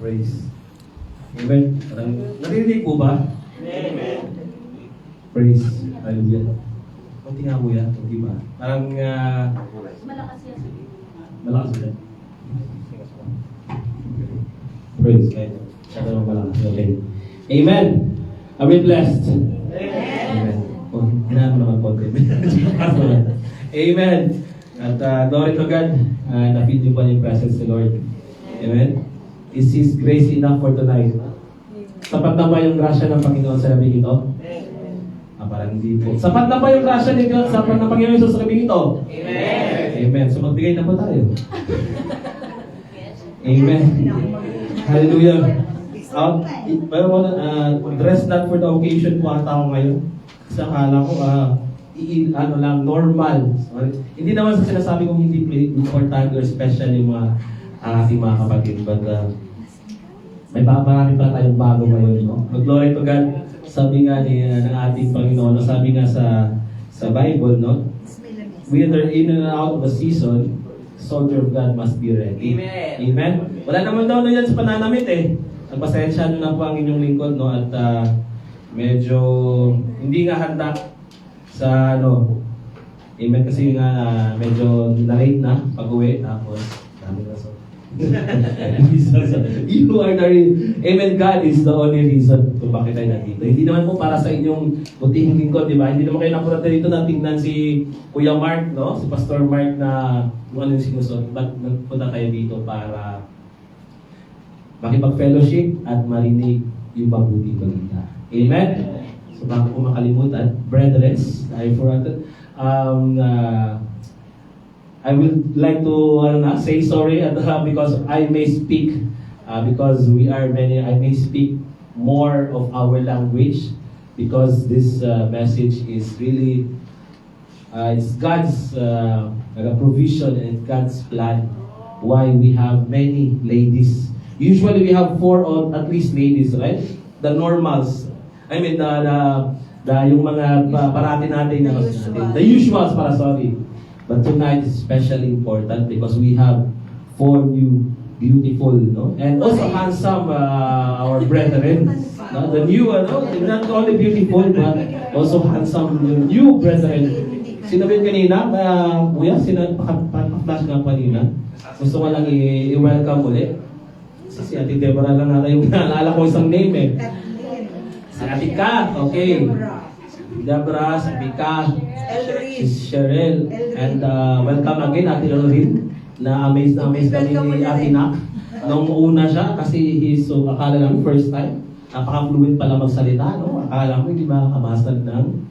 Praise. Amen. Parang, narinig po ba? Amen. Praise. Hallelujah. Kunti nga po yan, di ba? Parang, Malakas yan. malakas ba yan? Praise. Siya naman malakas. Okay. Amen. Are we blessed? Amen. Oh, hinaan mo naman konti. Amen. At glory to God, na-feel niyo pa yung presence ni Lord. Amen. Is His grace enough for tonight? Sapat na ba yung grasya ng Panginoon sa gabi ito? Parang hindi po. Sapat na ba yung grasya ni Diyos? Sapat na Panginoon sa gabi ito? Amen. Amen. So magbigay na po tayo. Amen. Hallelujah. Dress not for the occasion po ata ako ngayon. Kasi akala ko, normal. Hindi naman sa sinasabi kong hindi important or special yung mga ating mga kapatid. But marami pa tayong bago ngayon. No? Glory to God. Sabi nga ng ating Panginoon, sabi nga sa Bible, no? Whether in and out of the season, soldier of God must be ready. Amen. Amen. Wala naman daw na yan sa pananamit eh. Nagpasensya nyo na po ang inyong lingkod, no? At medyo hindi nga handa sa Amen. Kasi nga medyo na-late na pag-uwi. Tapos, dami na so. You are the Amen. God is the only reason kung bakit tayo nandito. Hindi naman po para sa inyong butihing lingkod, di ba? Hindi naman kayo napunta dito na tingnan si Kuya Mark, no? Si Pastor Mark na kung ano yung sinusunod. But nagpunta tayo dito para makipag-fellowship at marinig yung mabuting balita. Amen? So bago ko makalimutan, brethren, I forgot it. I would like to say sorry because I may speak because we are many. I may speak more of our language because this message is really it's God's provision and God's plan. Why we have many ladies. Usually we have 4 or at least ladies, right? The normals. I mean yung mga parati natin the usuals sorry. But tonight is especially important because we have 4 new beautiful, no? And also handsome our brethren. No? The new, not only beautiful but also handsome new brethren. Sino ba yun kanina? Kuya, sino pa-flash nga kanina? Gusto ko lang i-welcome ulit. Si Ate Deborah lang nata yung naalala ko isang name eh. Si Ate Kat, okay. Deborah, si Pika, si Cheryl, and welcome again Ate Lorraine, na amaze kami ni Ate Nak. Nung una siya, kasi akala namin first time, napaka-fluent pala magsalita, no? Akala mo hindi makakamaster ng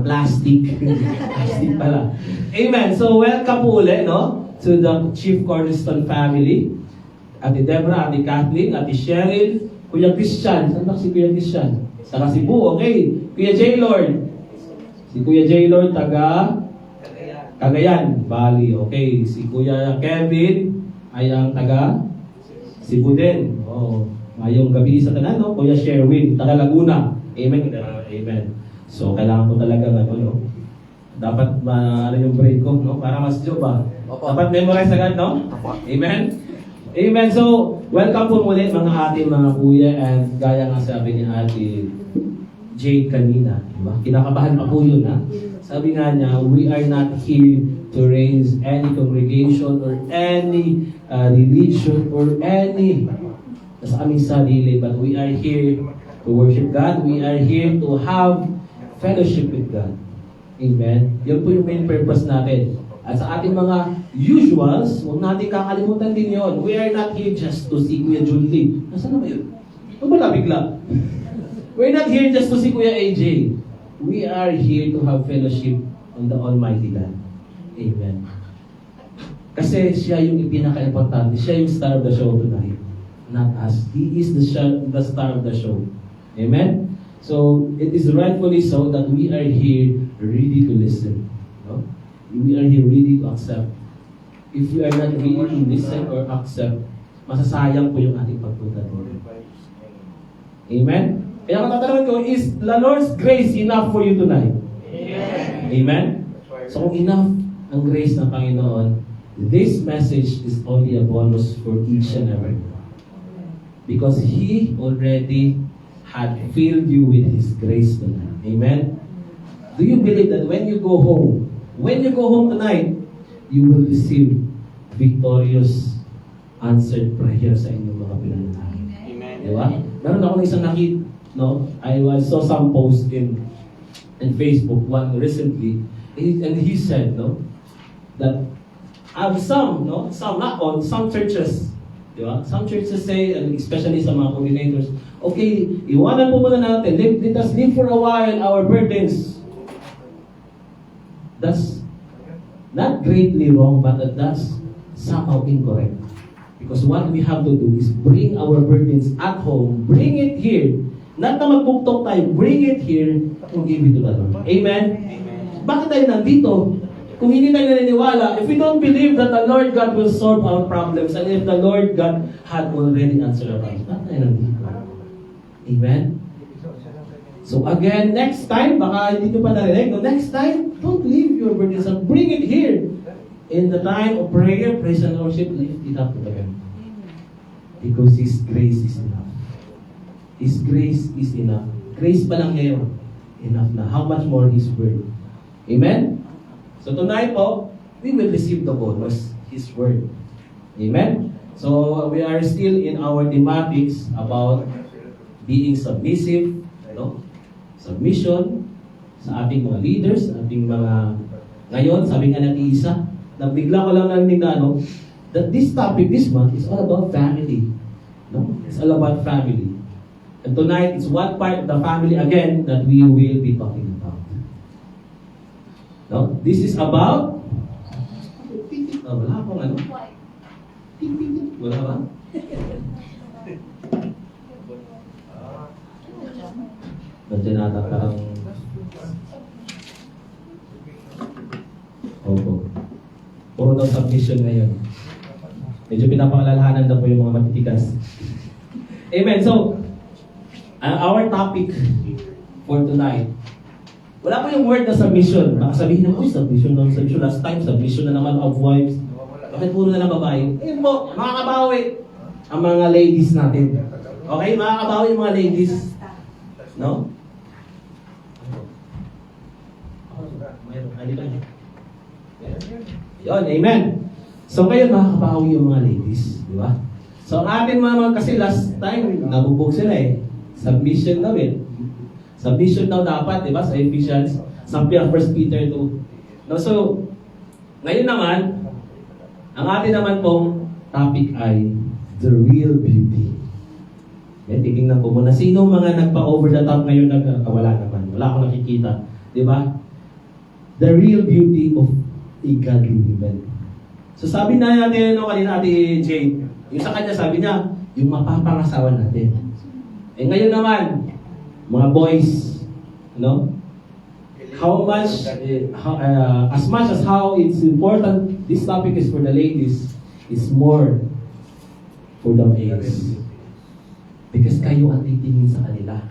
plastic. Plastic pala. Amen. So welcome po ulit, no? To the Chief Cornerstone family. Ate Deborah, Ate Kathleen, Ate Cheryl, Kuya Christian. Saan ba si Kuya Christian? Sa Cebu, okay. Kuya J. Lord. Si Kuya J. Lord, taga Cagayan Valley. Okay. Si Kuya Kevin ay ang taga Cebu din. Oh, ngayong gabi sa tanan, no? Kuya Sherwin, taga Laguna. Amen. Amen. So, kailangan ko talaga no? Dapat yung break ko, no? Para mas job ba? Dapat memorize agad, no? Amen. Amen. So, welcome po muli mga ating mga kuya and gaya nga sabi ni Ate Jade kanina, diba? Kinakabahan pa po yun, ha? Sabi nga niya, we are not here to raise any congregation or any religion or any sa aming sarili, but we are here to worship God. We are here to have fellowship with God. Amen. Yun po yung main purpose natin. At sa ating mga usuals, huwag natin kakalimutan din yun. We are not here just to see Kuya Junli. Nasaan na ba yun? Wala bigla. We're not here just to see Kuya AJ. We are here to have fellowship on the Almighty God. Amen. Kasi siya yung pinaka-importante. Siya yung star of the show tonight. Not us. He is the star of the show. Amen? So, it is rightfully so that we are here ready to listen. No? We are here ready to accept. If we are not ready to listen or accept, masasayang po yung ating pagpunta dito. Amen? Kaya matatanong ko, is the Lord's grace enough for you tonight? Amen. Amen? So kung enough ang grace ng Panginoon, this message is only a bonus for each and every one. Because He already had filled you with His grace tonight. Amen? Do you believe that when you go home tonight, you will receive victorious answered prayer sa inyong mga pinanalangin? Amen. Di ba? Meron ako isang nakita, no? I saw some post in Facebook, one recently, and he said, no, that some churches, di ba? Some churches say, and especially sa mga coordinators, okay, iwanan po muna natin, let us live for a while our burdens. That's not greatly wrong, but that's somehow incorrect. Because what we have to do is bring our burdens at home, bring it here. Not na magbuktok tayo, bring it here and give it to the Lord. Amen? Amen. Bakit tayo nandito? Kung hindi tayo naniniwala, if we don't believe that the Lord God will solve our problems, and if the Lord God had already answered our problems, bakit tayo nandito? Amen? So again, next time, baka hindi nyo pa narinig, no? Next time, don't leave your burdens and bring it here. In the time of prayer, praise and worship, lift it up to Him. Because His grace is enough. His grace is enough. Grace pa lang ngayon, enough na. How much more His word? Amen? So tonight po, we will receive the bonus, His word. Amen? So we are still in our thematics about being submissive, no? Submission sa ating mga leaders, ating mga... Ngayon, sabi nga natin isa, nabigla ko lang narinig na that this topic this month is all about family. No? It's all about family. And tonight, it's one part of the family again that we will be talking about. No? This is about... wala akong ano? Wala ba? Nandiyan nata parang... Opo. Puro daw submission ngayon. Medyo pinapangalalahanan na po yung mga matitigas. Amen. So, our topic for tonight, wala po yung word na submission. Baka sabihin na, submission na submission. Last time, submission na naman of wives. Bakit puro na lang babae? Ayun po, makakabawi ang mga ladies natin. Okay, makakabawi yung mga ladies. No? Yun, amen. So ngayon makakabawi yung mga ladies, di ba? So ang atin mga kasi last time, nabubog sila eh. Submission daw eh. Submission daw dapat, di ba? Sa Ephesians, sa 1 Peter 2. No, so, ngayon naman, ang atin naman pong topic ay the real beauty. Okay, titingnan ko muna. Sino mga nagpa-over the top ngayon wala naman. Wala akong nakikita. Di ba? The real beauty of a godly woman. So sabi na natin, kanina Ate Jane, yung sa kanya sabi niya, yung mapapangasawa natin. Eh ngayon naman, mga boys, how much, as much as how it's important, this topic is for the ladies, it's more for the males. Because kayo ang titingin sa kanila.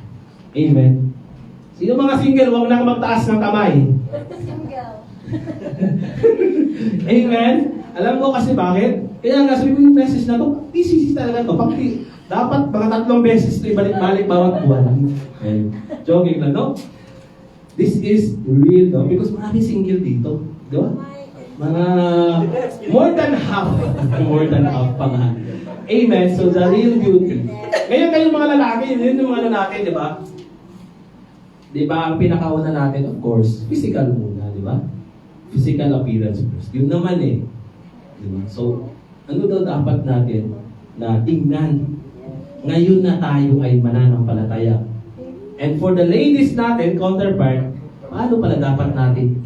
Amen. Sino mga single, huwag na magtaas ng kamay. Single. Amen. Alam ko kasi bakit? Kaya nga sabi ko yung message na to, PCC talaga to. Dapat mga 3 beses ito ibalik-balik bawat buwan. Joking lang, no? This is real, no? Because maraming single dito. Di ba? Mga more than half. More than half pa nga. Amen. So the real beauty. Ngayon kayong mga lalaki, yun yung mga lalaki, di ba? Di ba, ang pinakauna natin, of course, physical muna, di ba? Physical appearance first. Yun naman eh. Di ba? So, ano daw dapat natin na tingnan? Ngayon na tayo ay mananampalataya. And for the ladies natin, counterpart, paano pala dapat natin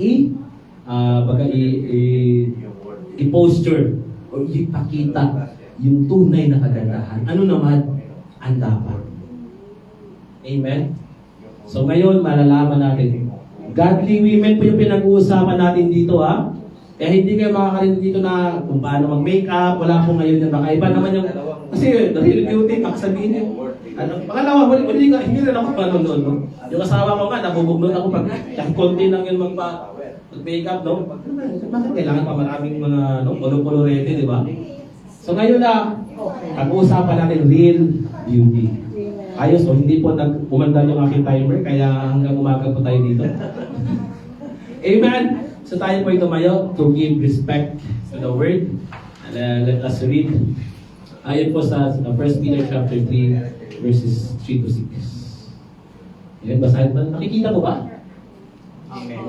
i-posture o ipakita yung tunay na kagandahan? Ano naman ang dapat? Amen? So ngayon, malalaman natin. Godly women po yung pinag-uusapan natin dito, ha? Kaya hindi kayo makakarinig dito na kung paano mag-makeup, wala po ngayon yan. Baka iba naman yung... Kasi the real beauty, sabihin niyo. Pangalawa, hindi na ako manonood, no? Yung asawa ko nga, nabubugnod ako pag konti lang yun mag-makeup, no? Bakit kailangan pa maraming mga kolorete, di ba? So ngayon na, pag-uusapan natin real beauty. Ayos o hindi po umandal yung aking timer, kaya hanggang umaga po tayo dito. Amen! So tayo po tumayo to give respect to the word. Let us read. Ayon po sa 1 Peter chapter 3, verses 3 to 6. Ayan, basahin ba? Nakikita po ba?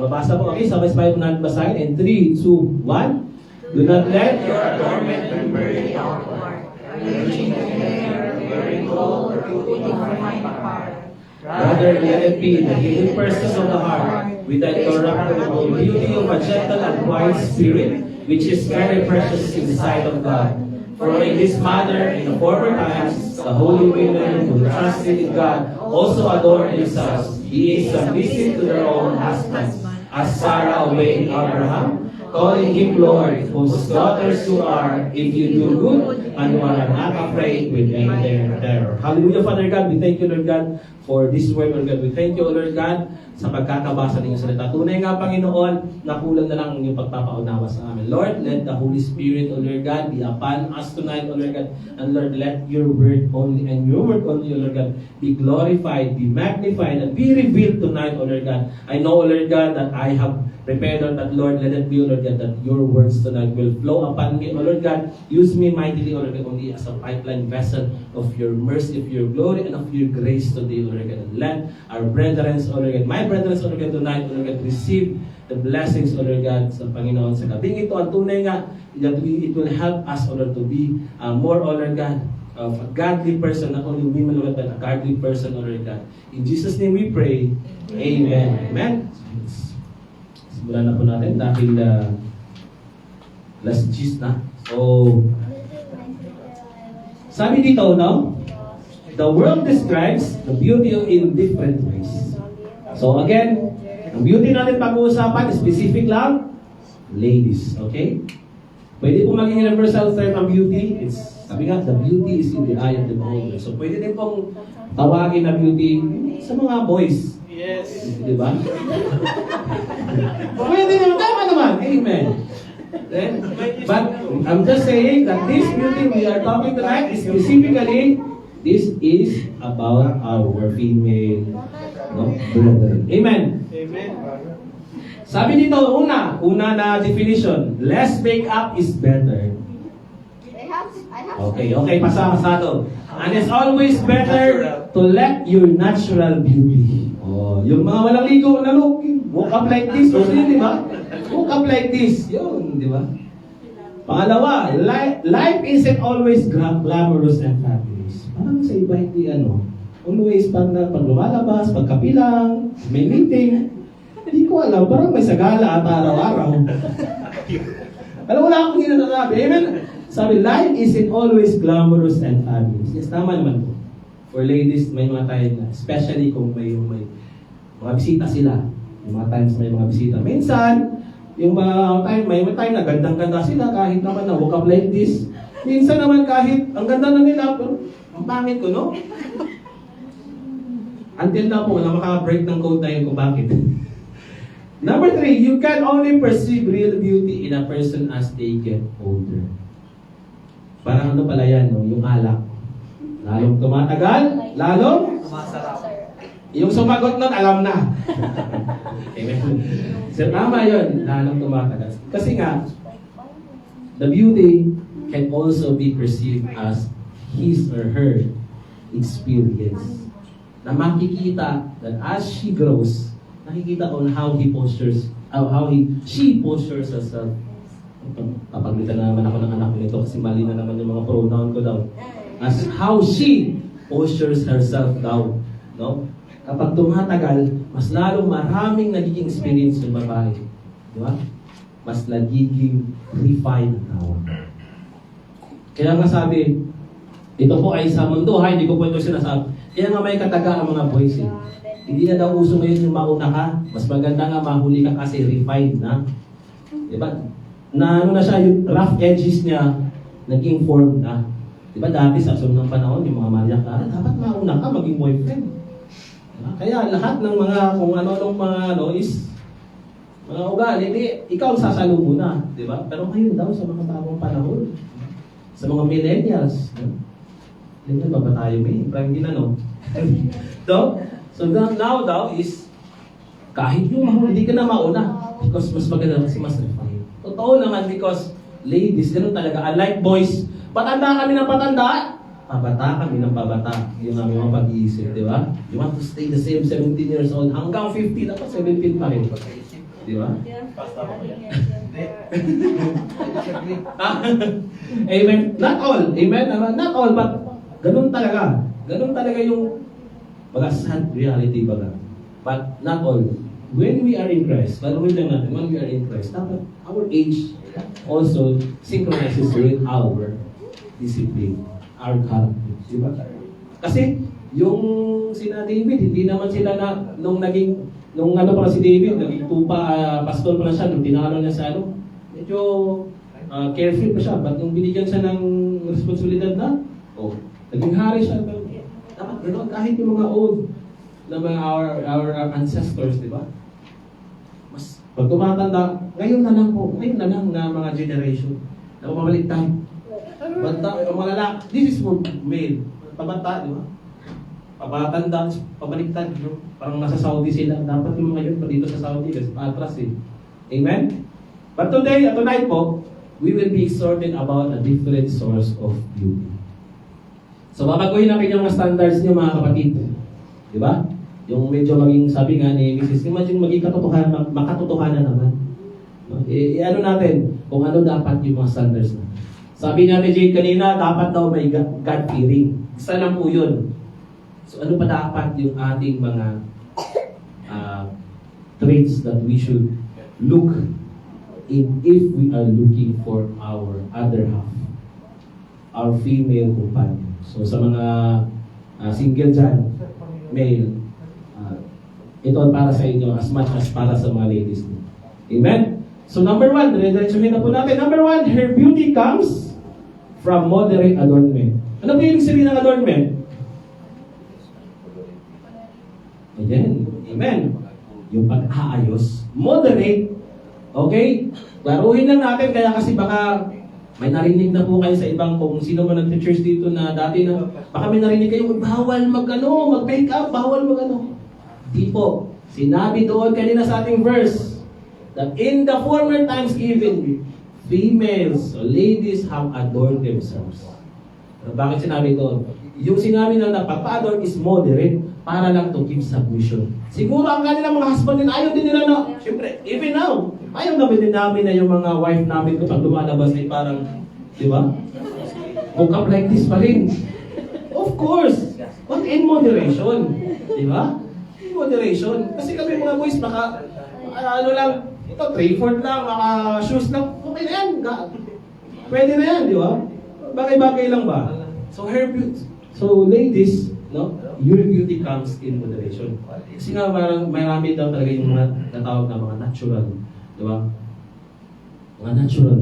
Mabasa po. Okay, sabay-sabay po natin basahin. And 3, 2, 1. Do not let Your adornment be burning outward, reaching the hair, wearing gold, or putting on fine apparel. rather let it be the hidden person of the heart, with the incorruptible beauty of a gentle and quiet spirit, which is very precious in the sight of God. For in this manner, in the former times, the holy women who trusted in God also adorned themselves, being submissive to their own husbands, as Sarah obeyed Abraham, calling him Lord, whose daughters you are, if you do good and you are not afraid with any terror. Hallelujah, Father God. We thank you, Lord God, for this word, Lord God. We thank you, Lord God, sa pagkakabasa ng iyong salita. Tunay nga, Panginoon, na kulang na lang ang iyong pagpapaunawa sa amin. Lord, let the Holy Spirit, O Lord God, be upon us tonight, O Lord God. And Lord, let your word only, and your word only, O Lord God, be glorified, be magnified, and be revealed tonight, O Lord God. I know, O Lord God, that I have prepared, Lord, that Lord, let it be, O Lord God, that your words tonight will flow upon me, O Lord God. Use me mightily, O Lord God, only as a pipeline vessel of your mercy, of your glory, and of your grace today, O Lord God. And let our brethren, O Lord God, my brethren, O Lord God, tonight, O Lord God, receive the blessings, O Lord God, sa Panginoon. Sa gabing ito, ang tunay nga, that it will help us, O Lord, to be more, O Lord God, of a godly person, not only women, Lord, but a godly person, O Lord God. In Jesus' name we pray. Amen. Amen. Simulan na po natin dahil last G's na. So, sabi dito, no? The world describes the beauty in different ways. So again, ang beauty natin pag-uusapan, specific lang, ladies. Okay? Pwede po maging universal term ang beauty. Sabi nga, the beauty is in the eye of the beholder. So pwede din pong tawagin na beauty sa mga boys. Yes. Di ba? Pwede naman, tama naman. Amen. But I'm just saying that this beauty we are talking tonight is specifically, this is about our female brethren. Amen. Amen. Sabi dito, una na definition, less makeup is better. Okay, pasado. And it's always better to let your natural beauty. Oh, yung mga walang ligo na look, woke up like this, gusto yun, di ba? Woke up like this, yun, di ba? Pangalawa, life isn't always glamorous and fabulous. Parang sa iba hindi always pag lumalabas, pagkapilang, may meeting, hindi ko alam, parang may sagala at araw-araw. Alam, wala akong ginanasabi. Amen? Sabi, life isn't always glamorous and fabulous. Yes, tama naman po. For ladies, may mga time na, especially kung may mga bisita sila. Yung mga times may mga bisita. Minsan, yung mga time, may time na gandang-ganda sila kahit naman na woke up like this. Minsan naman kahit ang ganda na nila, pero ang pangit ko, no? Until na po, na maka-break ng code na yun kung bakit. Number 3, you can only perceive real beauty in a person as they get older. Parang ano pala yan, no? Yung alak. Lalong tumatagal, lalong Masarap. yung sumagot nun, alam na. Amen. So, tama yun, lalong tumatagal. Kasi nga, the beauty can also be perceived as his or her experience. Na makikita that as she grows, nakikita on how he postures, she postures herself. Papaglitan na naman ako ng anak ko nito kasi mali na naman yung mga pronoun ko daw. As how she postures herself daw. No? Kapag tumatagal, mas lalong maraming nagiging experience ng babae. Di ba? Mas nagiging refined ang tao. Kaya nga sabi, ito po ay sa mundo, hindi ko po ito sinasabi. Kaya nga may kataga ang mga boys. Hindi na daw uso ngayon yung mauna ka. Mas maganda nga mahuli ka kasi refined na. Di ba? Na ano na siya, yung rough edges niya, naging formed na. Diba dati sa sunod ng panahon, yung mga malyak dapat mauna ka maging boyfriend. Diba? Kaya lahat ng mga, kung ano-anong mga is, mga ugali, ikaw ang sasalo muna. Diba? Pero ngayon daw, sa mga bagong panahon, Sa mga millennials. Alam na ba ba tayo may? Parang hindi na, no? So now daw is, kahit yung hindi ka na mauna, because mas maganda kasi mas refine. Totoo naman because ladies, ganun talaga. Unlike boys, patanda kami ng patanda, pabata kami ng pabata. Yung aming mga pag-iisip, di ba? You want to stay the same 17 years old hanggang 50, dapat 17 pa rin. Di ba? Amen. Not all. Amen. Not all, but ganun talaga. Ganun talaga yung baga sad reality baga. But not all. When we are in Christ, paruhin lang natin, when we are in Christ, dapat our age also synchronizes with our discipline, our character. Diba? Kasi, yung sina David, hindi naman sila na, nung ano pa si David, naging pastor pa na siya, nung tinalo niya sa medyo carefree pa siya. But nung binigyan siya ng responsibilidad na, naging hari siya. Dapat gano'n, kahit yung mga old, na mga our ancestors, di ba? Mas, pag tumatanda, ngayon na lang na mga generation, na pumabalik tayo. Bata, mga lalaki, this is for male. Pabata, di ba? Pabatanda, pabaliktad, no? Parang nasa Saudi sila. Dapat yung mga yun pa dito sa Saudi kasi patras eh. Amen? But tonight po, we will be exhorted about a different source of beauty. So babaguhin natin yung mga standards niyo mga kapatid. Di ba? Yung medyo maging, sabi nga ni Mrs. Imagine maging makatotohanan naman. No? Ano natin, kung ano dapat yung mga standards na. Sabi nga ni Jade kanina, dapat daw may God-fearing. Isa lang po yun. So ano pa dapat yung ating mga traits that we should look in if we are looking for our other half, our female companion. So sa mga single dyan, male, ito para sa inyo as much as para sa mga ladies. Amen? So number 1, dire-diretsuhin na po natin. Number 1, her beauty comes from moderate adornment. Ano po yung sabihin ng adornment? Ayan. Amen. Yung pag-aayos. Moderate. Okay? Klaruhin lang natin kaya kasi baka may narinig na po kayo sa ibang kung sino man nag-church dito na dati na baka may narinig kayo, bawal mag-make up, bawal mag-ano. Di po. Sinabi doon kanina sa ating verse that in the former times even females, ladies have adorned themselves. Bakit sinabi doon? Yung sinabi na napapa-adorn is moderate para lang to keep submission. Siguro ang kanilang mga husband din, ayaw din nila na, syempre, even now, ayaw namin din namin na yung mga wife namin kapag lumalabas ay parang, di ba? Hook up like this pa rin. Of course, but in moderation. Di ba? In moderation. Kasi kami mga boys, baka, ano lang, ito, 3/4 lang, mga shoes lang, okay na yan. Pwede na yan, di ba? Bagay-bagay lang ba? So, so ladies, no? Your beauty comes in moderation. Kasi nga marami daw talaga yung mga natawag na mga natural. Di ba? Mga natural.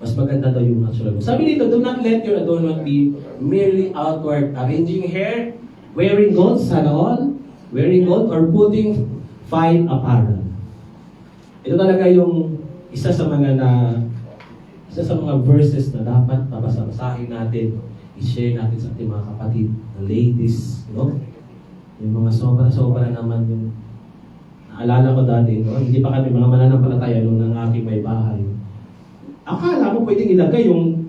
Mas maganda daw yung natural. Sabi dito, do not let your adornment be merely outward. Arranging hair, wearing gold, sana all, wearing gold, or putting fine apparel. Ito talaga yung isa sa mga verses na dapat babasahin natin, i-share natin sa ating mga kapatid, the ladies, no? Yung mga sobra-sobra naman yung naalala ko dati, no? Hindi pa kami mga mananampalataya nung ng aking may bahay. Akala mo pwedeng ilagay yung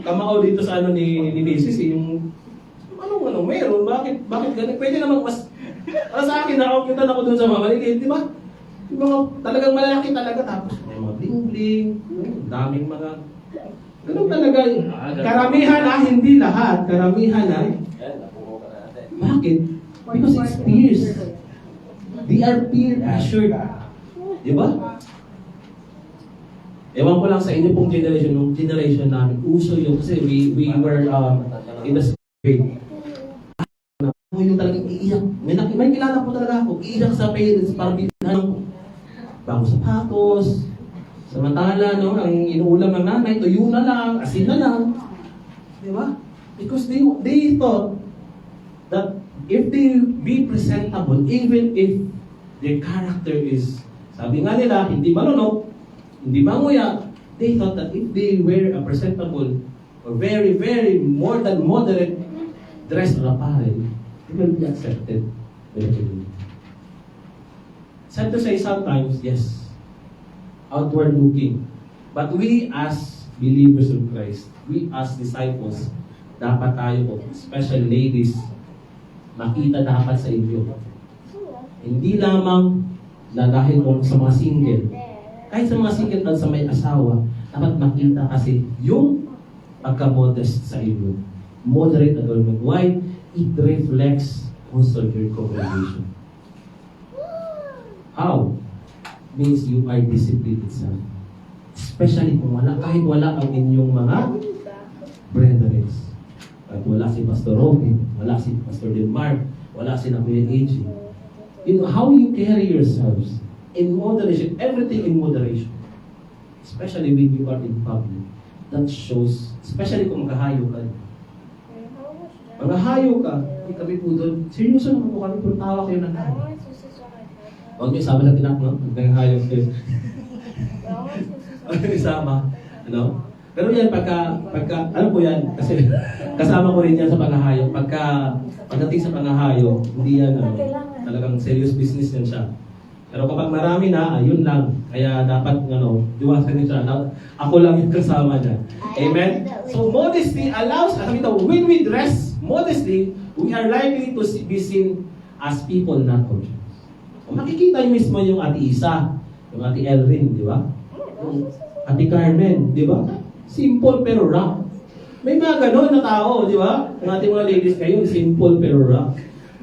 kamao dito sa ano ni Mrs. yung meron, bakit ganun? Pwede naman mas para sa akin, nakakita na ako dun sa mga maligid, di ba? Yung mga talagang malalaki talaga, tapos may mga bling-bling, daming mga ganun talaga. Karamihan hindi lahat. Karamihan bakit? Because it's peers. They are peer assured. Di ba? Ewan ko lang sa inyo pong generation, nung generation namin, uso yun kasi we were in the grade. Yung talagang iiyak. May kilala po talaga ako, iiyak sa parents para bilhan ng bagong sapatos. Samantala, no, ang inuulam ng nanay, tuyo na lang, asin na lang. Di ba? Because they thought that if they be presentable, even if their character is, sabi nga nila, hindi marunong, hindi manguya, they thought that if they wear a presentable or very, very more than moderate dress or apparel, they will be accepted by the community. Sad to say sometimes, yes, outward looking. But we as believers of Christ, we as disciples, dapat tayo, especially ladies, makita dapat sa inyo. Hindi lamang na dahil kung sa mga single, kahit sa mga single at sa may asawa, dapat makita kasi yung pagka-modest sa inyo. Moderate adornment. Why? It reflects also your congregation. How? Means you are disciplined itself. Especially kung kahit wala ang inyong mga brethren. Kahit wala si Pastor Robin, wala si Pastor Delmar, wala si Kuya AJ. You know, how you carry yourselves in moderation, everything in moderation. Especially when you are in public. That shows, especially kung maghahayo ka. Maghahayo ka, hindi kami po doon. Seryoso naman po kami, pero tawa kayo ng tawa. Huwag niyo isama natin ako, no? Maghahayo kayo. Huwag niyo isama. Ano? Pero yan, ano po yan? Kasi kasama ko rin yan sa panghahayo. Pagdating sa panghahayo, hindi yan, talagang serious business yan siya. Pero kapag marami na, ayun lang. Kaya dapat, diwasan niyo siya. Ako lang yung kasama niya. Amen? So, modesty allows, when we dress modestly, we are likely to be seen as people, not objects. Makikita niyo mismo yung Ate Isa, yung Ate Elrin, di ba? Yung Ate Carmen, di ba? Simple pero rock. May mga ganon na tao, di ba? Ang ating mga ladies ngayon, simple pero rock.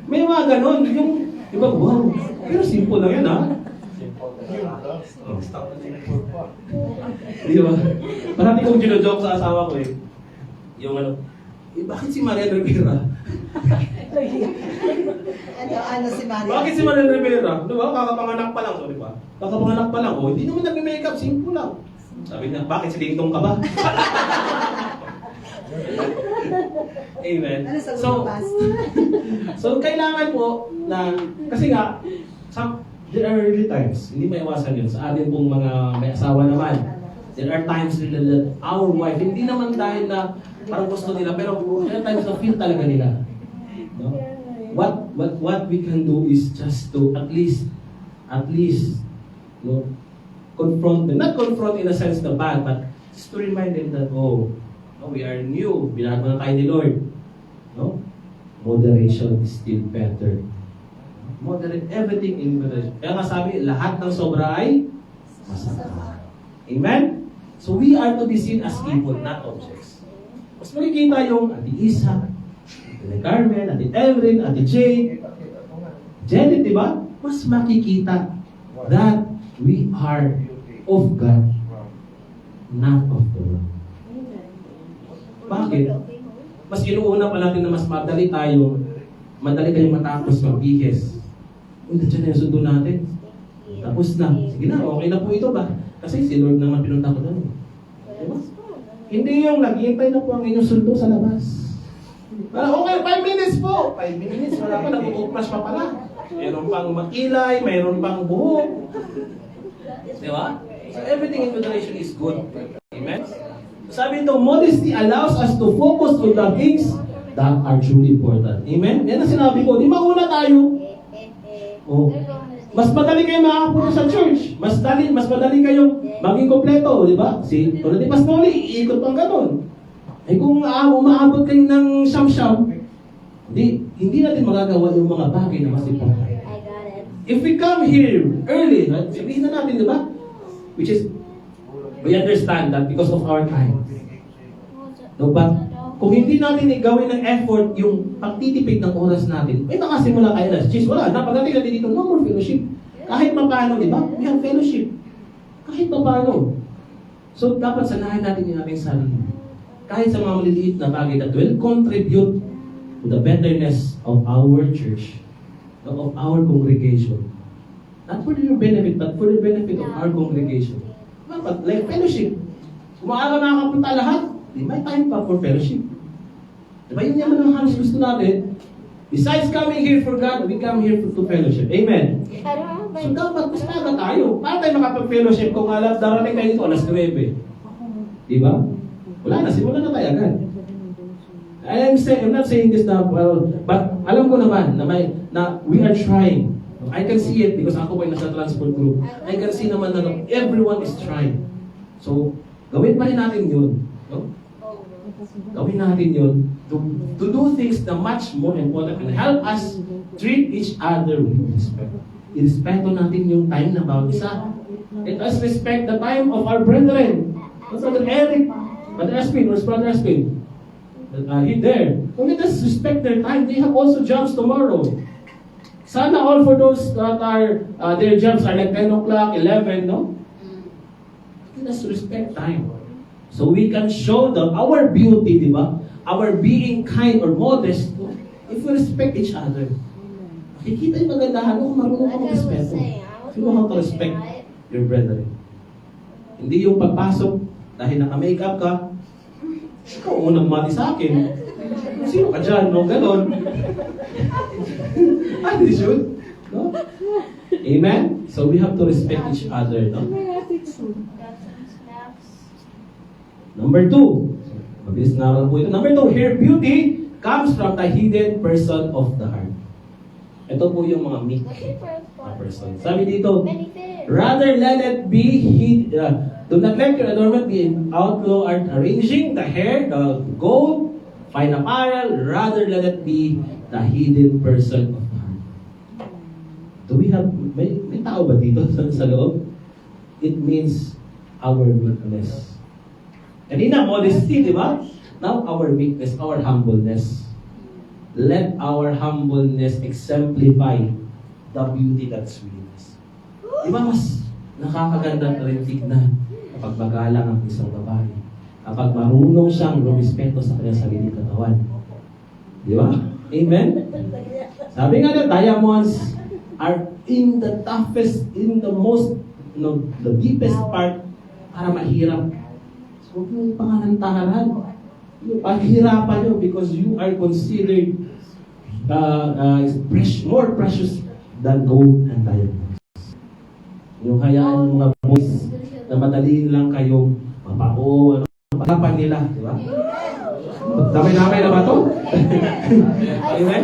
May mga ganon, yung, di ba, wow, pero simple lang yan, ha? Di ba? Parati kong ginojoke sa asawa ko eh. Yung bakit si Marian Rivera? Ano si Maria? Bakit si Marian Rivera? Di ba? Kakapanganak pa lang, so, di ba? Kakapanganak pa lang, hindi naman nag-makeup, simple lang. Sabi niya, bakit si Dingdong ka ba? Amen. So kailangan po na, kasi nga, there are really times, hindi maiwasan yun, sa atin pong mga may asawa naman, there are times that our wife, hindi naman dahil na parang gusto nila, pero there are times na feel talaga nila. No? What we can do is just to at least, no, confront them. Not confront in a sense na bad, but just to remind them that, we are new. Binago na tayo ni Lord. No? Moderation is still better. Moderate everything in moderation. Kaya nga sabi, lahat ng sobra ay masama. Amen? So we are to be seen as people, not objects. Mas makikita yung Ate Isa, Ate Carmen, Ate Elrin, Ate Jade, Janet, di ba? Mas makikita that we are of God, not of the world. Bakit? Mas inuuna pa natin na mas madali kayong matapos magbihis. Nandiyan na yung sundo natin. Tapos na. Sige na, okay na po ito ba? Kasi si Lord naman pinunta ko doon. Diba? Hindi yung naghihintay na po ang inyong sundo sa labas. Okay, 5 minutes po. 5 minutes, wala pa, nag-toothbrush pa pala. Mayroon pang makilay, mayroon pang buhok. Di ba? So everything in moderation is good. Amen? Sabi ito, modesty allows us to focus on the things that are truly important. Amen? Yan ang sinabi ko. Di mauna tayo. Mas madali kayo makapunta sa church. Mas madali kayong maging kompleto. Di ba? Si Pastor Noli, iikot pang ganun. Eh kung umaabot kayo ng siyam-siyam, hindi natin magagawa yung mga bagay na mas importante. If we come here early, sabihin na natin, di ba? Which is, we understand that because of our time. No, but kung hindi natin gawin ng effort yung pagtitipid ng oras natin, may makasimula kayo na, wala, napagating natin dito, no more fellowship. Kahit pa paano, di ba? We have fellowship. Kahit pa paano. So, dapat sanahin natin yung ating sarili. Kahit sa mga maliliit na bagay that will contribute to the betterness of our church, of our congregation. Not for your benefit, but for the benefit of our congregation. Dapat, like fellowship. Kung maaga nakakapunta lahat, may time pa for fellowship. Diba yun naman ang halos gusto natin? Besides coming here for God, we come here to fellowship. Amen? So dapat, mas maaga tayo. Paano tayo makapag-fellowship kung darating kayo dito alas 9? Di ba? Wala na, simulan na tayo agad. I'm not saying this now, but alam ko naman na we are trying. I can see it because ako po ay nasa transport group. I can see naman na everyone is trying. So, gawin pa rin natin yun. No? Gawin natin yun to do things na much more important and help us treat each other with respect. Irespeto natin yung time na bawat isa. Let us respect the time of our brethren. Brother Eric, Brother Aspin, where's Brother Aspin? He there. So let us respect their time. They have also jobs tomorrow. Sana all for those that are, their jobs are like 10 o'clock, 11, no? Let us respect time. So we can show our beauty, di ba? Our being kind or modest, no? If we respect each other. Kikita yung magandahan kung marunong ka mag-respeto. Sino how to respect your brethren? Hindi yung pagpasok, dahil naka-makeup ka, ikaw unang mati sa akin. Sino ka dyan, no? Ganon. As you should. No? Amen? So we have to respect each other, no? Number 2. Mabilis na lang po ito. Number 2, here beauty comes from the hidden person of the heart. Ito po yung mga meek na person. Sabi dito, rather let it be do not let your adornment be an outlaw art arranging the hair, the gold, fine apparel. Rather let it be the hidden person of the heart. Do we have, may tao ba dito sa loob? It means our meekness. Kanina, modesty, di ba? Now, our meekness, our humbleness. Let our humbleness exemplify the beauty that's within us. Di ba mas nakakaganda rin tignan kapag magalang ang isang babae? Kapag marunong siyang rumispeto sa kanyang sarili katawan. Di ba? Amen? Sabi nga na, diamonds are in the toughest, in the most, the deepest part para mahirap. So, huwag yung panganantaharan. Yung paghirapan nyo because you are considered more precious than gold and diamonds. Yung hayaan mga boys na madali lang kayong mapao, pagkapan nila, di ba? Damay-damay na ba ito? Amen?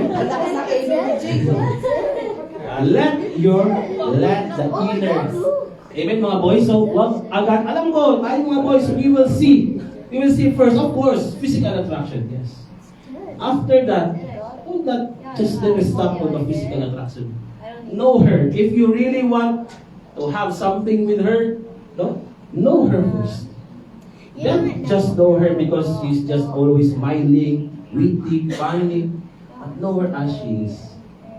Let the inner. Amen mga boys? So, agad, alam ko, tayo mga boys, we will see first, of course, physical attraction, yes. After that, don't not just let me stop on the physical attraction. Know her. If you really want to have something with her, know her first. Don't just know her because she's just always smiling, witty, funny. But know her as she is.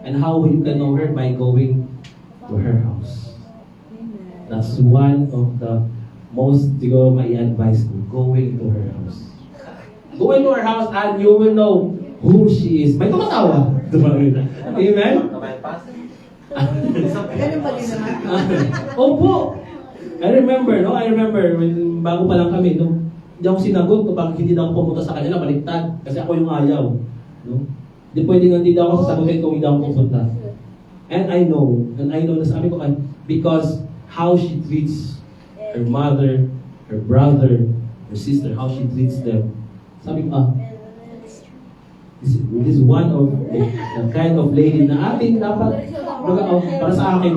And how you can know her? By going to her house. That's one of the most, siguro, my advice ko, going to her house. Go into her house and you will know who she is. May tumatawa. Amen? Ganun ba din naman? Opo. I remember, when bago pa lang kami, hindi ako sinagot kung bakit hindi na ako pumunta sa kanila, baliktad. Kasi ako yung ayaw. Hindi pwedeng hindi na ako sasagutin kung hindi ako pupunta. And I know, nasabi ko, because how she treats her mother, her brother, her sister, how she treats them. Sabi ko, this is one of the kind of lady na ating dapat, para sa akin,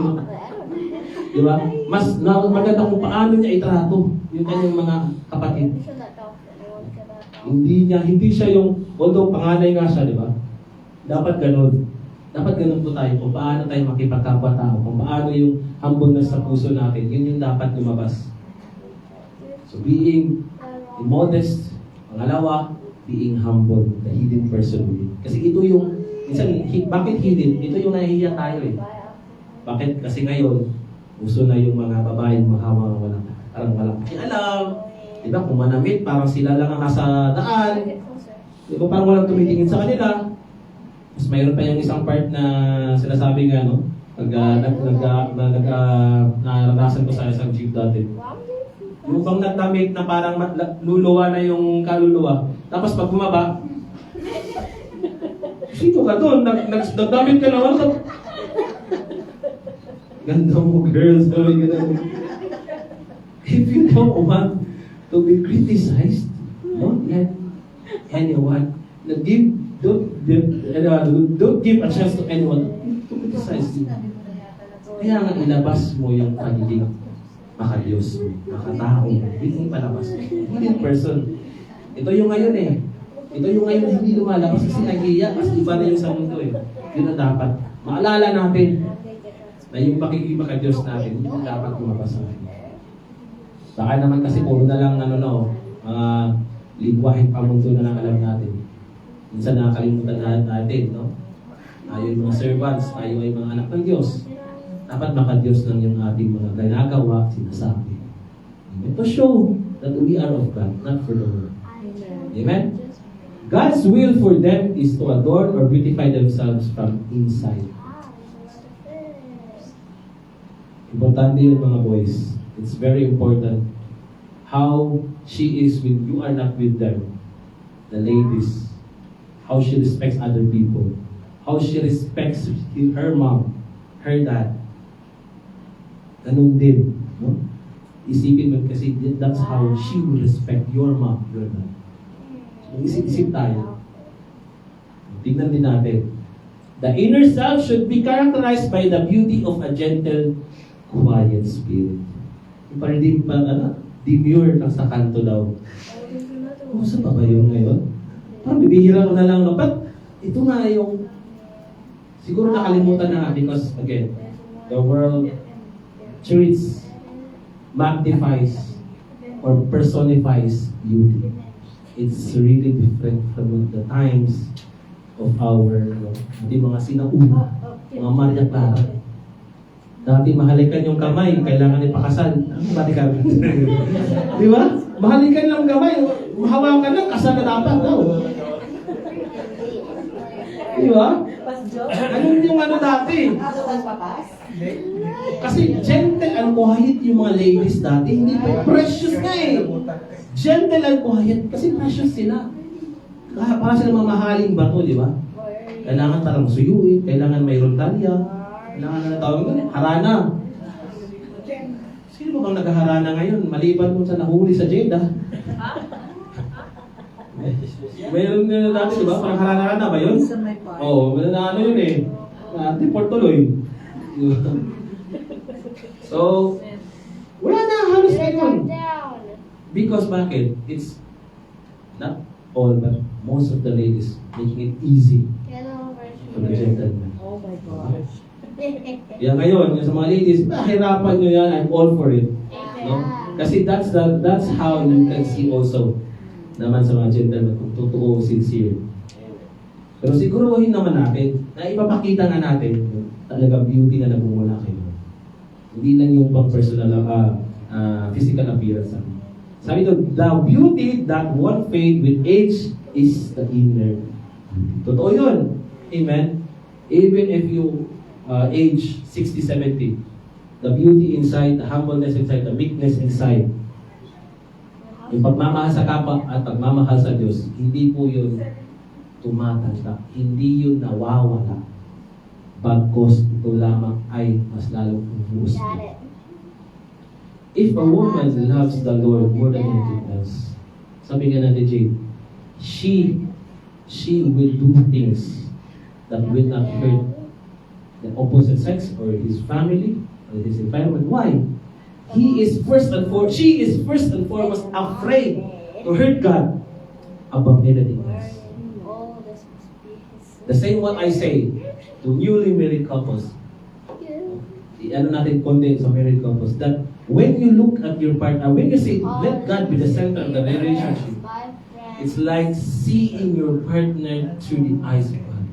di ba? Mas maganda kung paano niya itrato yung kanyang mga kapatid. Hindi siya yung, although panganay nga siya, di ba? Dapat ganun. Dapat ganun po tayo kung paano tayo makipagkapwa-tao, kung paano yung humbleness sa puso natin, yun yung dapat lumabas. So being modest, pangalawa, being humble, the hidden person within. Kasi ito yung, bakit hidden? Ito yung nahihiya tayo eh. Bakit? Kasi ngayon, uso na yung mga babae, parang walang alam. Diba, kung manamit, parang sila lang ang nasa daan. Diba, parang walang tumitingin sa kanila. Mas mayroon pa yung isang part na sinasabi nga, naranasan ko sa isang jeep dati. Yung bang nagdamit na parang luluwa na yung kaluluwa. Tapos pag bumaba, sino ka doon? Nagdamit ka naman. Ganda mo, girls. If you don't want to be criticized. Don't let anyone don't give a chance to anyone to criticize you. Kaya nga ilabas mo yung pagiging makadiyos mo, makatao mo. Hindi palabas. Hindi person. Ito yung ngayon eh. Ito yung ngayon na hindi lumalabas kasi nagiya. Kasi iba na yung sa mundo eh. Yun ang dapat. Maalala natin na yung pagiging makadiyos natin, yun ang dapat lumabas sa atin. Baka naman kasi puro na lang mga lingwaheng pamundo na lang alam natin. Minsan nakakalimutan natin, no? Tayo yung mga servants, tayo ay mga anak ng Diyos. Dapat makadiyos lang yung ating mga ginagawa, sinasabi. Amen? To show that we are of God, not for the world. Amen? God's will for them is to adorn or beautify themselves from inside. Importante yun mga boys. It's very important how she is when you are not with them. The ladies. How she respects other people. How she respects her mom, her dad. Ganun din. No? Isipin mo kasi that's how she will respect your mom, your dad. Mag-isip-isip tayo. Tignan din natin. The inner self should be characterized by the beauty of a gentle, quiet spirit. Yung parang demure lang sa kanto daw. Saan pa ba yun ngayon? Parang bibihira ko na lang. But ito nga yung siguro nakalimutan na because again, the world treats, magnifies, or personifies beauty. It's really different from the times of our mga sinauna, mga Maria Clara. Dati mahalikan yung kamay, kailangan ipakasal. Balikan. Di ba? Mahalikan lang kamay, mahawakan lang, kasal na dapat daw. Di ba? Anong yung dati? Kasi gentle and quiet yung mga ladies dati, hindi pa precious nga eh. Gentle and quiet, kasi precious sila. Para sila mamahaling bato, di ba? Kailangan tarang suyuin, kailangan mayroon talya, kailangan na tawag ko, harana. Sino ba bang naghaharana ngayon? Maliban kung sa nahuli sa Jeddah. Mayroon na dati, di ba? Parang harana ba yun? Oo, ano yun eh. Deport tuloy. So, wala na halos ngayon. Because bakit? It's not all, but most of the ladies making it easy for the gentleman. Oh my gosh. Yan ngayon, yung sa mga ladies, hirapan nyo yan, I'm all for it. No? Kasi that's how you can see also naman sa mga gentlemen kung totoo, sincere. Pero siguruhin naman natin na ipapakita nga natin talaga beauty na nagmumula kayo. Hindi lang yung pang personal physical appearance. Sabi doon, the beauty that won't fade with age is the inner beauty. Totoo yun. Amen? Even if you age 60, 70, the beauty inside, the humbleness inside, the meekness inside, yung pagmamahal sa kapwa at pagmamahal sa Diyos, hindi po yun tumatanda. Hindi yun nawawala. Bagkos ito lamang ay mas lalong umuusap. If a woman loves the Lord more than anything else, sabi nga natin, Jade, she will do things that will not hurt the opposite sex or his family or his environment. Why? She is first and foremost afraid to hurt God above anything else. The same what I say to newly married couples. Ano natin konti sa married couples, that when you look at your partner, when you say, let God be the center of the relationship, it's like seeing your partner through the eyes of God.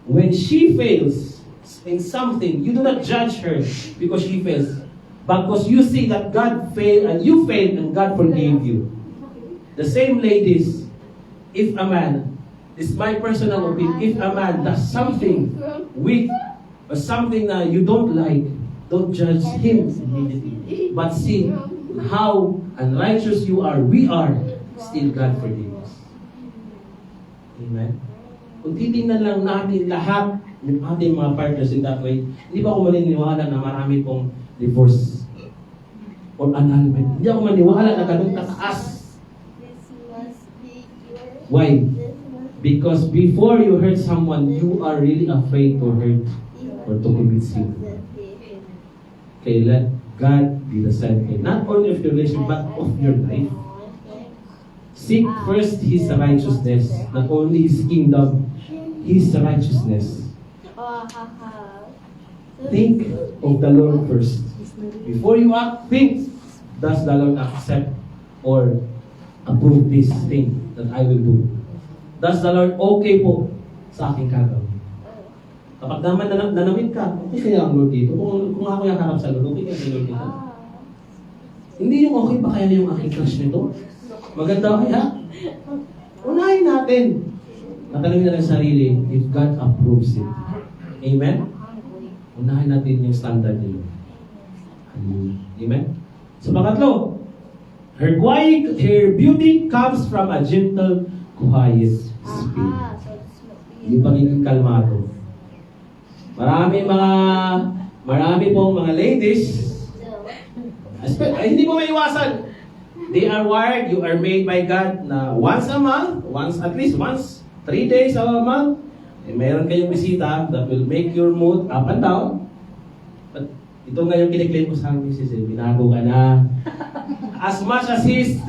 When she fails in something, you do not judge her because she fails, but because you see that God failed and you failed and God forgave you. The same ladies, if a man, this is my personal opinion, if a man does something weak or something that you don't like, don't judge him immediately. But see how unrighteous you are, we are, still God forgives us. Amen? Kung titingnan lang natin lahat ng ating mga partners in that way, hindi ba ako maniniwala na marami pong divorce? or annulment. Hindi ako maniwala na ganun kataas. Why? Because before you hurt someone, you are really afraid to hurt or to commit sin. Okay, let God be the center, not only of your relationship, but of your life. Seek first His righteousness, not only His kingdom, His righteousness. Think of the Lord first. Before you act, think, does the Lord accept or approve this thing that I will do? Does the Lord okay po sa aking gagawin? Kapag naman nanamit ka, okay kaya ang Lord dito? Kung ako yung harap sa Lord, okay kaya sa Lord dito? Hindi yung okay pa kaya yung aking crush nito? Maganda kaya? Unahin natin. Natanungin natin sa sarili, if God approves it. Amen? Unahin natin yung standard ni Lord. Amen? So pangatlo, her beauty comes from a gentle, quiet spirit. Yung pagiging kalmado. Marami pong mga ladies, hindi mo maiwasan. They are wired, you are made by God na once a month, at least once, 3 days a month, mayroon kayong bisita that will make your mood up and down. But ito nga yung kiniklaim ko sa aking misis, binago ka na. As much as she's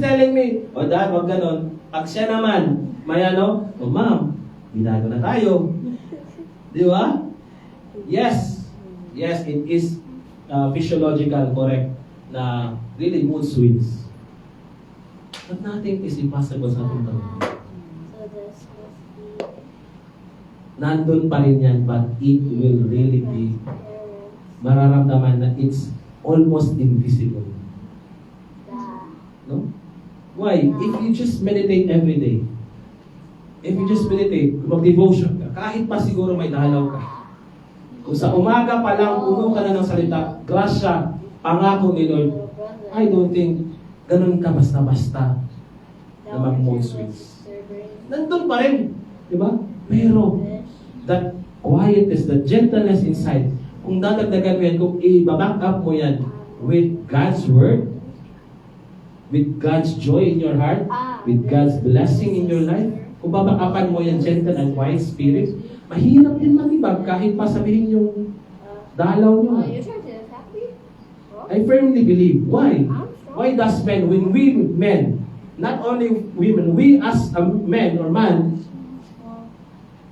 telling me, Dad, wag ganon. Pag siya naman, may Ma'am, binago na tayo. Di ba? Yes, it is physiological, correct, na really mood swings. But nothing is impossible sa ating Panginoon. Nandun pa rin yan, but it will really be mararamdaman na it's almost invisible. No? Why? If you just meditate every day, kung mag-devotion ka, kahit pa siguro may dalaw ka, kung sa umaga pa lang puno ka na ng salita, grasya, pangako ni Lord, I don't think ganun ka basta-basta na mag-mood swings. Nandun pa rin. Di ba? Pero, that quietness, that gentleness inside, kung dadagdagan mo yan, kung i-back up mo yan with God's Word, with God's joy in your heart, with God's blessing in your life, kung babakapan mo yan gentle and quiet spirit, mahirap din matibag kahit pa sabihin yung dalaw nyo. I firmly believe. Why? Why does men, when we men, not only women, we as a men or man,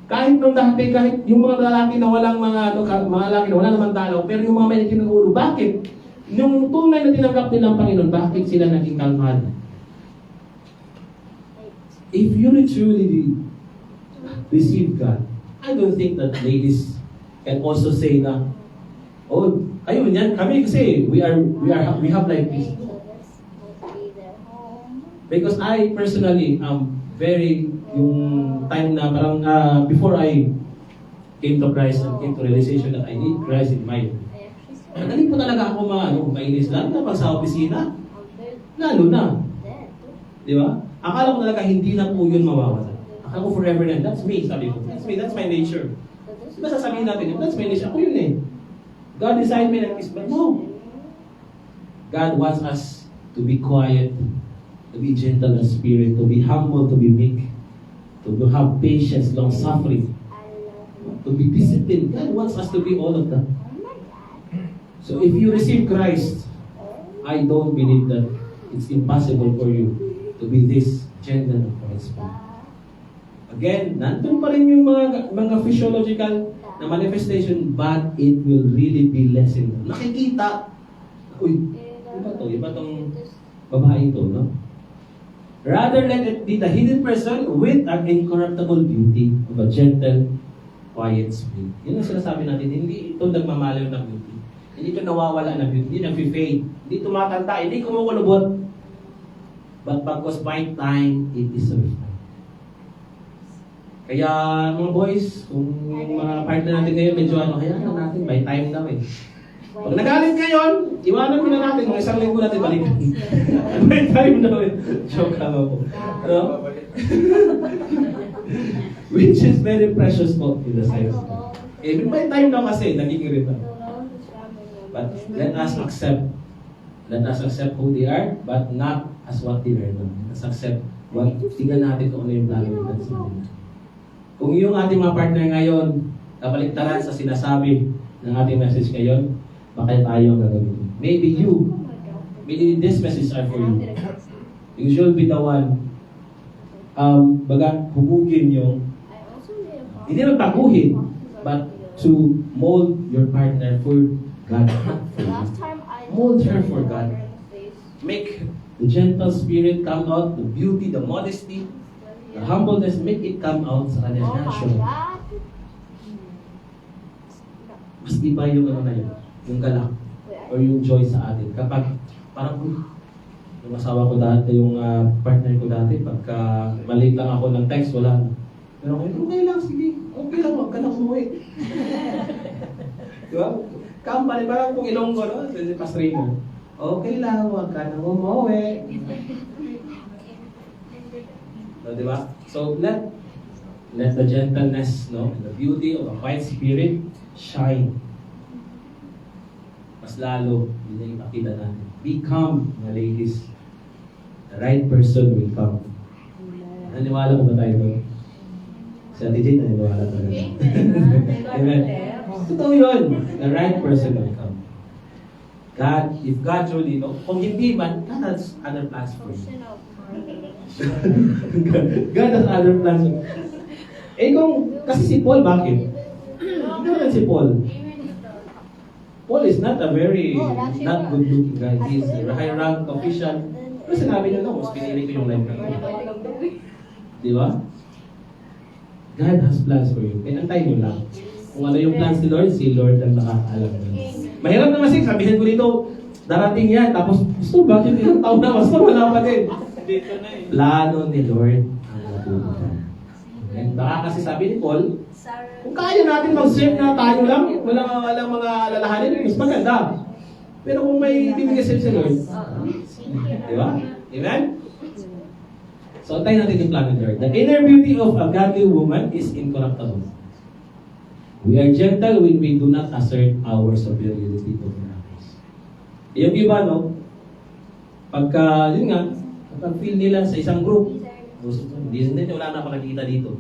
kahit nung dati, kahit yung mga lalaki na walang mga lalaki na wala namang dalaw, pero yung mga may kinuulo, bakit? Nung tunay na tinanggap nila ang Panginoon, bakit sila naging kalmado? If you truly receive God, I don't think that ladies can also say na, ayun yan, kami kasi we have like this. Because I personally am very, yung time na parang before I came to Christ and came to realization that I need Christ in my life. Madali po talaga ako mainis lang na pag sa opisina. Lalo na. Di ba? Akala ko talaga hindi na po yun mawawala. Akala ko forever na. That's me, sabi ko. That's me, that's my nature. Diba sasabihin natin yun? That's my nature. Ako yun eh. God designed me like this, but no. God wants us to be quiet, to be gentle in spirit, to be humble, to be meek, to have patience, long-suffering, to be disciplined. God wants us to be all of that. So if you receive Christ, I don't believe that it's impossible for you to be this gentle and quiet spirit. Again, nandun pa rin yung mga physiological na manifestation, but it will really be lessened. Nakikita, iba tong babae ito, no? Rather, let it be the hidden person with an incorruptible beauty of a gentle, quiet spirit. Yun ang sinasabi natin, hindi ito nagmamalaw na beauty. Hindi ito nawawala na beauty, hindi nag-fade, hindi tumatanda, hindi kumukulubot. But because by time, it is refined. Kaya mga boys, kung mga partner natin ngayon, medyo kaya natin, by time daw eh. Pag nagalit ngayon, iwanan mo na natin, mga isang linggo natin balikan. By time daw eh. Joke lang ako. Ano? Which is very precious po in the sight of God. By time daw kasi, naging irita. But let us accept Let us accept who they are, but not as what they are. No? Let us accept what, tingnan natin kung ano yung plano nila sa kanila. Kung yung ating mga partner ngayon, kabaliktaran sa sinasabi ng ating message ngayon, baka tayo ang gagawin. Maybe this message are for you. You should be the one, hubugin yung, hindi naman baguhin, but to mold your partner for God. Mold her for God. Make the gentle spirit come out, the beauty, the modesty, the humbleness, make it come out sa kanya natural. Mas iba yung ano na yun, yung galak, or yung joy sa atin. Kapag parang, yung asawa ko dati, yung partner ko dati, pagka maliit lang ako ng text, wala. Pero okay lang, sige. Okay lang, wag ka na umuwi. Diba? Kampani, parang kung Ilonggo, no? Si Pasrino. Okay lang, wag ka na umuwi. No, diba? So, let the gentleness, no, and the beauty of a quiet spirit shine. Mas lalo, yun yung ipakita natin. Be calm, mga ladies. The right person will come. Naniwala mo ba tayo doon? Si Ate Jane, naniwala talaga. Amen. Totoo yun. The right person will come. God, if God truly, no, kung hindi man, God has other plans for you. God has other plans. Kasi si Paul, bakit? Ano si Paul? Paul is not a very, not good looking guy. He's a high rank official. Pero sinabi niya, no, mas pinili ko yung life na ito. Di ba? God has plans for you. Kaya antay nyo lang. Kung ano yung plans ni Lord, si Lord ang nakakaalam na. Mahirap naman siya, sabihin ko dito, darating yan, tapos, gusto, bakit ilang taon na, basta wala pa din. Plano ni Lord ang natutunan. Okay? Baka kasi sabi ni Paul, kung kaya natin mag-serve na tayo lang, walang mga alalahanin, mas maganda. Pero kung may bibigay sa Lord, di ba? Amen? So, tayo natin yung plano ni Lord. The inner beauty of a godly woman is incorruptible. We are gentle when we do not assert our superiority to others. Yung iba, no? Pagka, yun nga, kapag feel nila sa isang group, hindi wala na ako nakikita dito.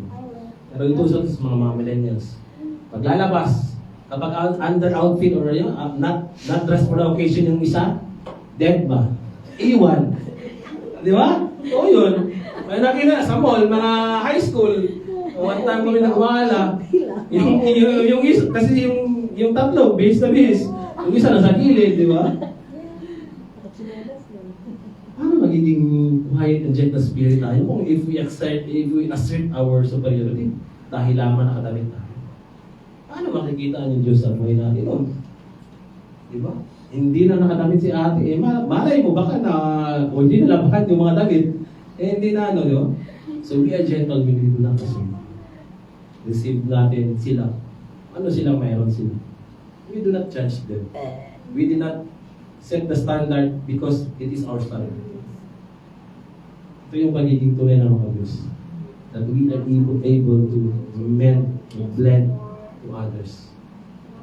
Pero ito sa mga millennials. Paglalabas, kapag under outfit or not dressed for the occasion yung isa, dead ba? Iwan. Di ba? Oo yun. May nakita sa mall, mga high school, one time kami nagwala, yung isa, kasi yung tatlo, base na base, yung isa nasa gilid, di ba? Paano magiging quiet and gentle spirit tayo kung if we assert our superiority dahil lamang nakadamit tayo? Paano makikita ang Diyos sa buhay natin nun? Di ba? Hindi na nakadamit si ate, malay mo baka na, o hindi na labahan yung mga damit, hindi na di ba? So we are gentle when we do not assume. Receive natin sila. Ano silang mayroon sila? We do not judge them. We do not set the standard because it is our standard. Ito yung pagiging tunay ng mga Diyos. That we are able to mend, to blend to others.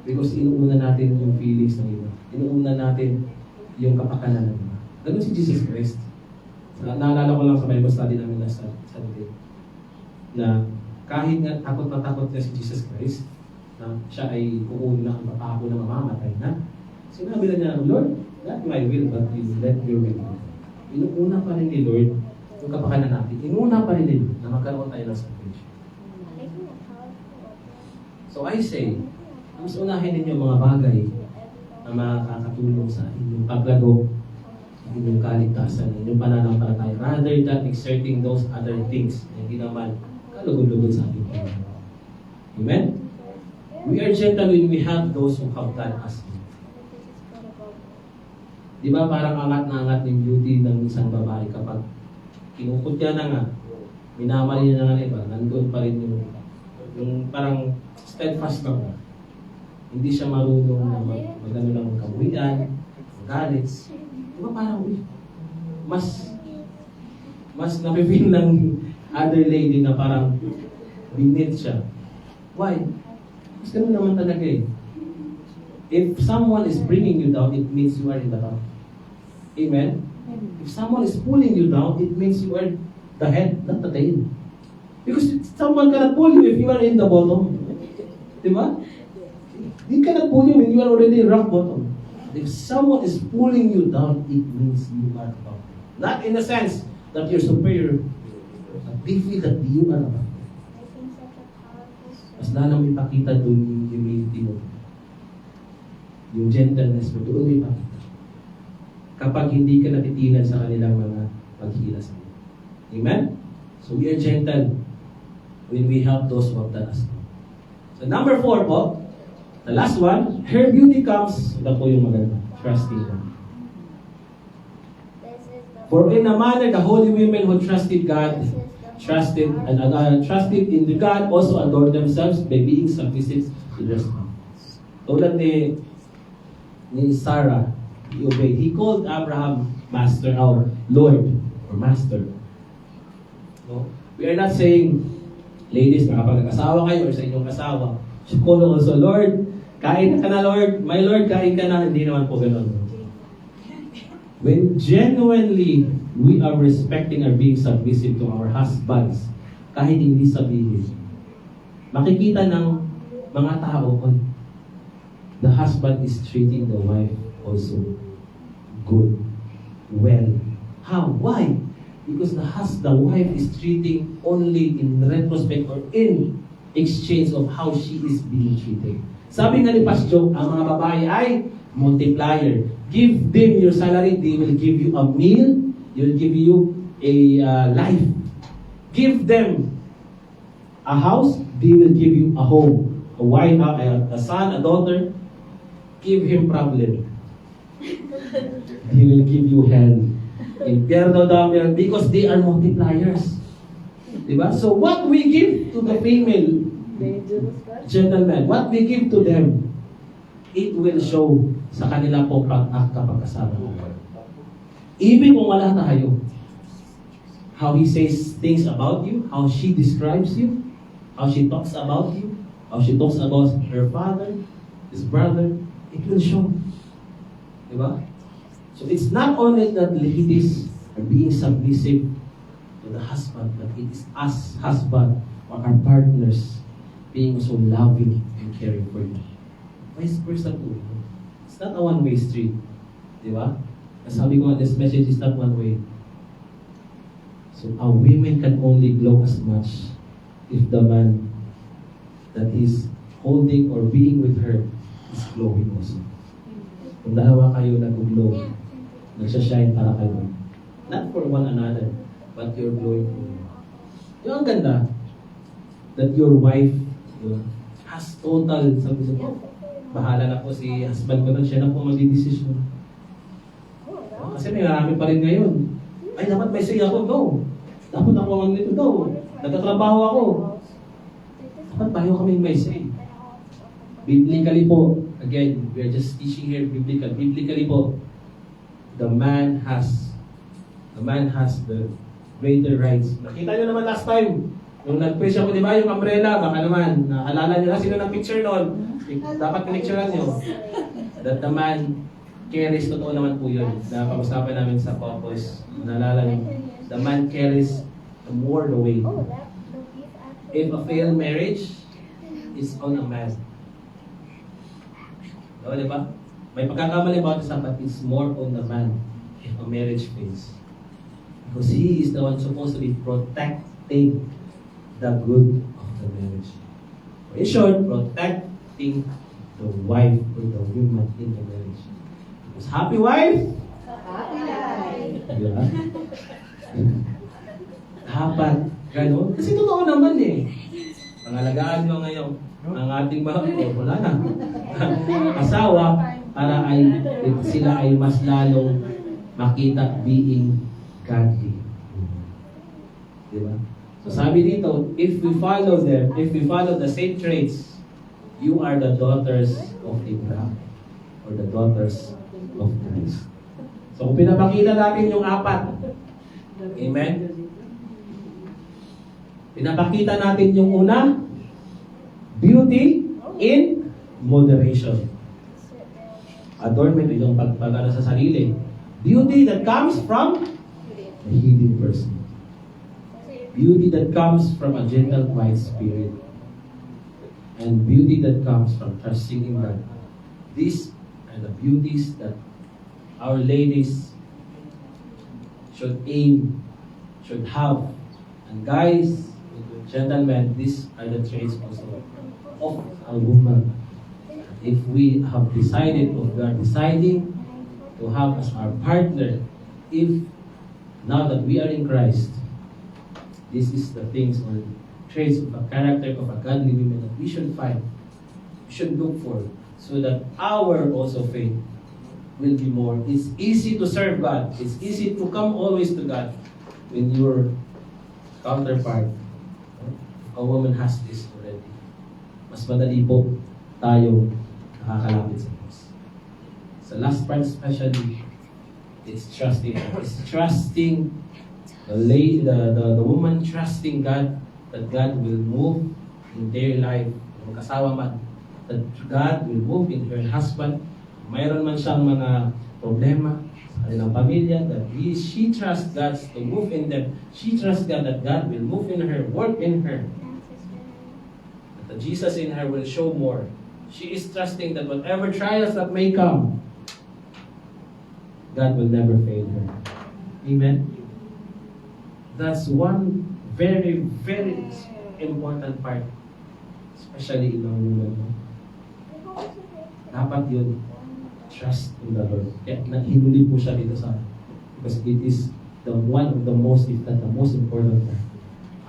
Because inuuna natin yung feelings ng iba. Inuuna natin yung kapakanan ng iba. Ganun si Jesus Christ. Naalala ko lang sa Bible study namin last Sunday na kahit nga takot na takot na si Jesus Christ na siya ay uuna ang papako na mamamatay na, sinabi na niya, Lord, not my will, but let your will be. Inuuna pa rin ni Lord yung kapakanan natin. Inuuna pa rin ni Lord na magkaroon tayo ng salvation. So I say, mas unahin ninyo mga bagay na makakatulong sa inyong paglago, sa inyong kaligtasan, inyong pananampalataya, rather than exerting those other things na hindi naman kalugod-lugod sa ating Panginoon. Amen? We are gentle when we have those who have done us. Di ba parang angat na angat yung beauty ng isang babae kapag kinukutya na nga, minamali na nga na iba, nandun pa rin yung parang steadfast na. Hindi siya marunong na magano ng kabuhian, galit. Di ba parang mas napipin ng other lady na parang binit siya. Why? Mas ganun naman talaga eh. If someone is bringing you down, it means you are in the wrong. Amen? If someone is pulling you down, it means you are the head, not the tail. Because someone cannot pull you if you are in the bottom. Diba? He cannot pull you when you are already in rock bottom. If someone is pulling you down, it means you are above. Not in the sense that you're superior, but they feel that you are above. Mas lalong ipakita doon yung humility mo. Yung gentleness mo, doon mo ipakita. Kapag hindi ka natitinan sa kanilang mga paghila sa iyo. Amen? So we are gentle when we help those who have done us wrong. So number 4 po, the last one, her beauty comes, ito po yung maganda, trusting God. For in a manner, the holy women who trusted God, trusted in the God, also adored themselves by being submissive to their spouse. Tulad ni Sarah, he obeyed. He called Abraham Master, our Lord, or Master. No? We are not saying, ladies, kapag nag-asawa kayo or sa inyong asawa, she called also, Lord, kain ka na, Lord. My Lord, kain ka na. Hindi naman po ganun. When genuinely we are respecting or being submissive to our husbands, kahit hindi sabihin, makikita ng mga tao, the husband is treating the wife also good, well. How? Why? Because the wife is treating only in retrospect or in exchange of how she is being treated. Sabi nga ni Pastor, ang mga babae ay multiplier. Give them your salary, they will give you a meal, they will give you a life. Give them a house, they will give you a home. A wife, a son, a daughter, give him problem. He will give you hell. Impierno daw yan, because they are multipliers. Diba? So what we give to the female gentlemen, what we give to them, it will show sa kanila po pag-act kapag kasama mo. Even kung wala tayo, how he says things about you, how she describes you, how she talks about you, how she talks about her father, his brother, it will show. Diba? So it's not only that ladies are being submissive to the husband, but it is us, husband, or our partners, being so loving and caring for you. Vice versa po. It's not a one-way street. Di ba? Sabi ko nga, this message is not one way. So a woman can only glow as much if the man that is holding or being with her is glowing also. Kung dalawa kayo nag-glow, nagsashine para kayo. Not for one another, but you're glowing for you. Yung ang ganda, that your wife has total, sabi sa bahala na po si husband ko nun, siya na po magdidesisyon. Kasi may marami pa rin ngayon. Ay, dapat may say ako. No. Dapat ako ang nito. No. Nagtatrabaho ako. Dapat tayo kaming may say. Biblically po, again, we are just teaching here biblical. Biblically po, the man has the greater rights. Nakita nyo naman last time, nung nag-preach ako, di ba, yung umbrella, baka naman, naalala nyo na sino nag-picture doon. Dapat pinicturean nyo. That the man carries, totoo naman po yun. Napag-usapan namin sa purpose. Naalala nyo. The man carries more the weight. If a failed marriage is on a man. No, di ba? May pagkakamali about this, but it's more on the man if a marriage fails. Because he is the one supposed to be protecting the good of the marriage. In short, protecting the wife or the woman in the marriage. Because happy wife, Happy life. yeah. Dapat ganun. Kasi totoo naman eh. Pangalagaan mo ngayon ang ating mga wala na. Asawa para sila ay mas lalong makita being godly. Diba? So sabi dito, if we follow them, if we follow the same traits, you are the daughters of Abraham or the daughters of Christ. So kung pinapakita natin yung apat, amen? Pinapakita natin yung una, beauty in moderation. Adornment, yung pagpagano sa sarili. Beauty that comes from a healing person. Beauty that comes from a gentle, quiet spirit. And beauty that comes from trusting in God. These are the beauties that our ladies should aim, should have. And guys, gentlemen, these are the traits also of a woman. If we have decided, or we are deciding to have as our partner, if now that we are in Christ, this is the things or traits of a character of a godly woman that we should find, we should look for, so that our also faith will be more. It's easy to serve God. It's easy to come always to God when your counterpart, a woman, has this already. Mas madali po tayo nakakalapit sa Diyos. Sa last part especially, it's trusting. It's trusting the woman, trusting God, that God will move in their life, magkasawa man, that God will move in her husband. Mayroon man siyang mga problema sa kanilang pamilya, that she trusts God to move in them. She trusts God that God will move in her, work in her. That the Jesus in her will show more. She is trusting that whatever trials that may come, God will never fail her. Amen? That's one very, very important part, especially in a woman. Dapat yun, trust in the Lord. Kaya hinuli po siya dito sa, because it is the one of the most, if not the most important part,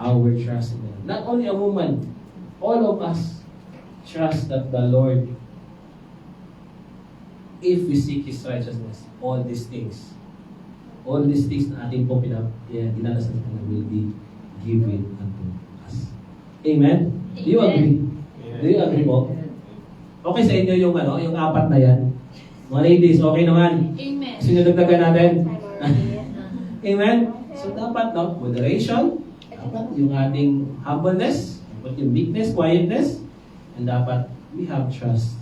our trust in the Lord. Not only a woman, all of us trust that the Lord, if we seek His righteousness, all these things na ating po dinadasan na will be given unto us. Amen? Do you agree? Do you agree po? Okay sa inyo yung yung apat na yan? Mga ladies, okay naman? Amen. Sinunod-dagan natin? Amen? So dapat, moderation, dapat yung ating humbleness, dapat yung meekness, quietness, and dapat we have trust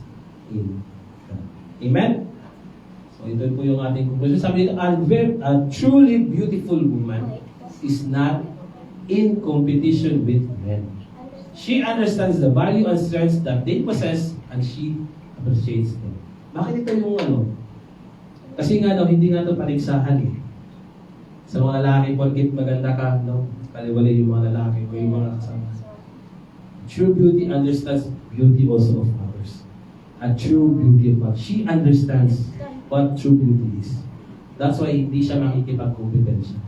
in God. Amen? So ito po yung ating conclusion. Sabi dito, a truly beautiful woman is not in competition with men. She understands the value and strengths that they possess, and she appreciates them. Bakit ito yung Kasi nga hindi nga ito paligsahan eh. Sa mga lalaki, porkit maganda ka, kaliwalay yung mga lalaki o yung mga kasama. True beauty understands beauty also of others. A true beauty of others. She understands what true beauty is. That's why hindi siya makikipag-competensya.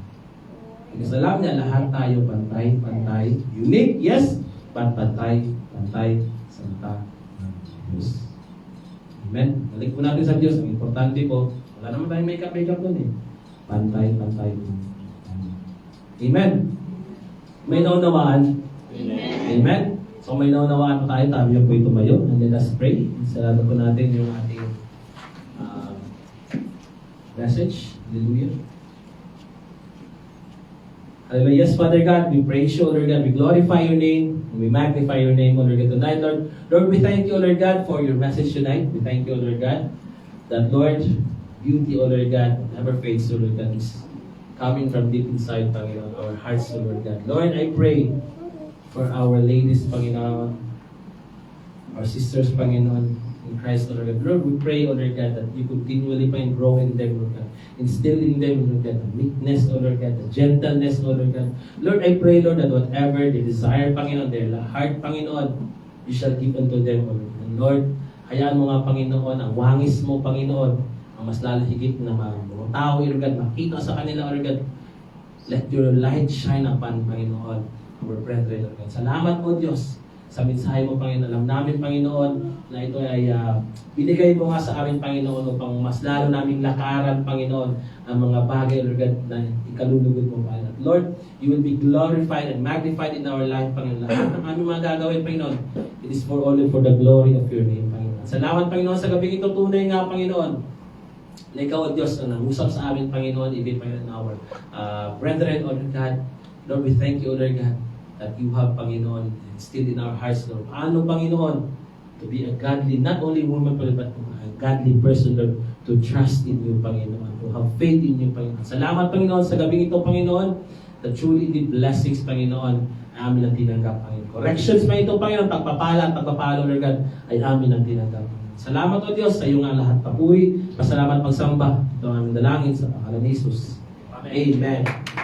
Because alam niya, lahat tayo pantay, unique, yes, but pantay sa mata ng Diyos. Amen? Balik po natin sa Diyos. Ang importante po, wala naman tayong makeup dun eh. Pantay po. Amen? May naunawaan? Amen. Amen? So may naunawaan po tayo, tayo po tumayo. And let us pray. Sarado po natin yung ating message. Hallelujah. Hallelujah. Yes, Father God, we praise you, Lord God. We glorify your name. And we magnify your name, Lord God, tonight, Lord. Lord, we thank you, Lord God, for your message tonight. We thank you, Lord God, that, Lord, beauty, O Lord God, never fades, O Lord God, is coming from deep inside, Panginoon, our hearts, O Lord God. Lord, I pray for our ladies, Panginoon, our sisters, Panginoon, in Christ, O Lord God. Lord, we pray, O Lord God, that you continually grow in them, Lord God. Instill in them, Lord God, the meekness, O Lord God, the gentleness, O Lord God. Lord, I pray, Lord, that whatever they desire, Panginoon, their heart, Panginoon, you shall give unto them, O Lord. And Lord, hayaan mo nga, Panginoon, ang wangis mo, Panginoon, ang mas lalo higit na mga tao, O Lord God, makita sa kanila, O Lord God. Let your light shine upon, Panginoon, our brethren, Lord God. Salamat po, Diyos, sa mensahe mo, Panginoon. Alam namin, Panginoon, na ito ay binigay mo nga sa amin, Panginoon, upang mas lalo naming lakaran, Panginoon, ang mga bagay, Lord God, na ikalulugod mo, Panginoon. Lord, you will be glorified and magnified in our life, Panginoon. Lahat ng aming mga gagawin, Panginoon, it is for only for the glory of your name, Panginoon. Salamat, Panginoon, sa gabing ito. Tunay nga, Panginoon, na ikaw, Diyos, na nangusap sa amin, Panginoon, even, Panginoon, our brethren, Lord God. Lord, we thank you, Lord God, that you have, Panginoon, instilled in our hearts, Lord. Ano, Panginoon, to be a godly, not only woman, but a godly person, Lord, to trust in you, Panginoon, to have faith in you, Panginoon. Salamat, Panginoon, sa gabing ito, Panginoon, that truly the blessings, Panginoon, ay amin ang tinanggap, Panginoon. Corrections pa ito, Panginoon, pagpapala at pagpapalo, Lord God, ay amin ang tinanggap, Panginoon. Salamat, O Diyos, sa iyong lahat papuri. Pasalamat pagsamba. Ito ang aming dalangin sa pangalan ni Jesus. Amen.